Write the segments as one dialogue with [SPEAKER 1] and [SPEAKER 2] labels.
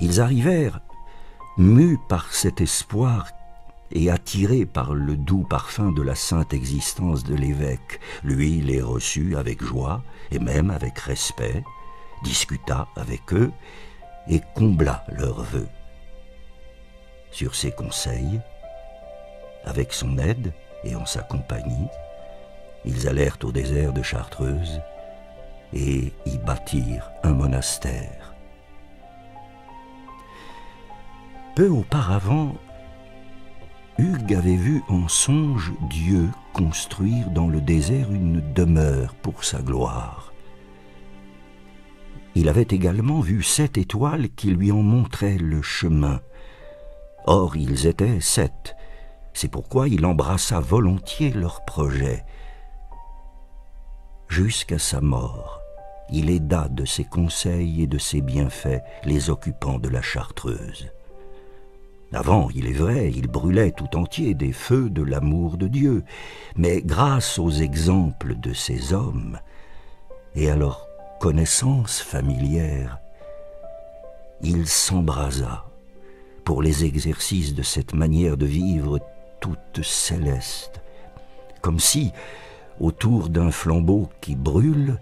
[SPEAKER 1] Ils arrivèrent, mus par cet espoir et attirés par le doux parfum de la sainte existence de l'évêque. Lui les reçut avec joie et même avec respect, discuta avec eux et combla leurs vœux. Sur ses conseils, avec son aide et en sa compagnie, ils allèrent au désert de Chartreuse et y bâtirent un monastère. Peu auparavant, Hugues avait vu en songe Dieu construire dans le désert une demeure pour sa gloire. Il avait également vu 7 étoiles qui lui en montraient le chemin. Or, ils étaient 7. C'est pourquoi il embrassa volontiers leur projet. Jusqu'à sa mort, il aida de ses conseils et de ses bienfaits les occupants de la Chartreuse. Avant, il est vrai, il brûlait tout entier des feux de l'amour de Dieu, mais grâce aux exemples de ces hommes et à leur connaissance familière, il s'embrasa pour les exercices de cette manière de vivre toute céleste, comme si, autour d'un flambeau qui brûle,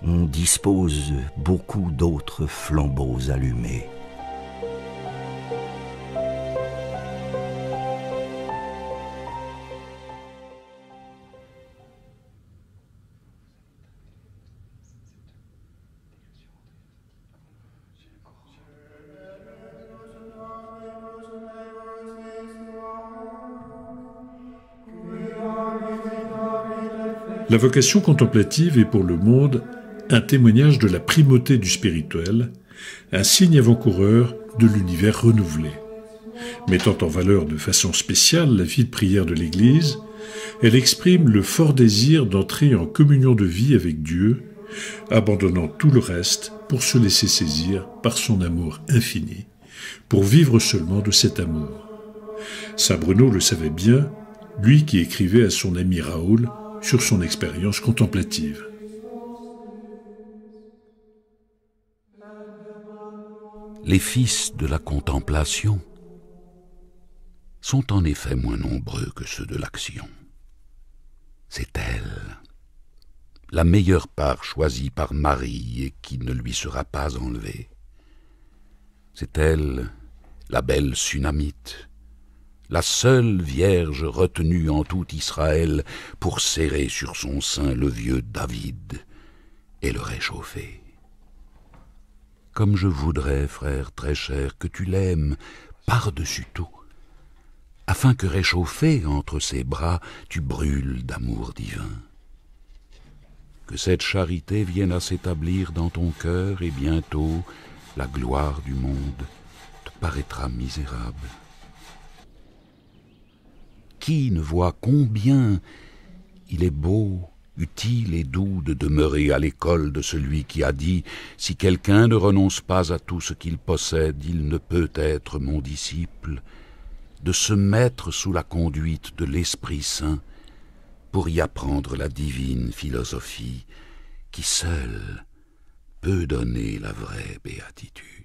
[SPEAKER 1] on dispose beaucoup d'autres flambeaux allumés.
[SPEAKER 2] La vocation contemplative est pour le monde un témoignage de la primauté du spirituel, un signe avant-coureur de l'univers renouvelé. Mettant en valeur de façon spéciale la vie de prière de l'Église, elle exprime le fort désir d'entrer en communion de vie avec Dieu, abandonnant tout le reste pour se laisser saisir par son amour infini, pour vivre seulement de cet amour. Saint Bruno le savait bien, lui qui écrivait à son ami Raoul sur son expérience contemplative.
[SPEAKER 3] Les fils de la contemplation sont en effet moins nombreux que ceux de l'action. C'est elle, la meilleure part choisie par Marie et qui ne lui sera pas enlevée. C'est elle, la belle Sunamite, la seule vierge retenue en tout Israël pour serrer sur son sein le vieux David et le réchauffer. Comme je voudrais, frère très cher, que tu l'aimes par-dessus tout, afin que réchauffé entre ses bras, tu brûles d'amour divin. Que cette charité vienne à s'établir dans ton cœur et bientôt la gloire du monde te paraîtra misérable. Qui ne voit combien il est beau, utile et doux de demeurer à l'école de celui qui a dit « Si quelqu'un ne renonce pas à tout ce qu'il possède, il ne peut être mon disciple », de se mettre sous la conduite de l'Esprit Saint pour y apprendre la divine philosophie qui seule peut donner la vraie béatitude.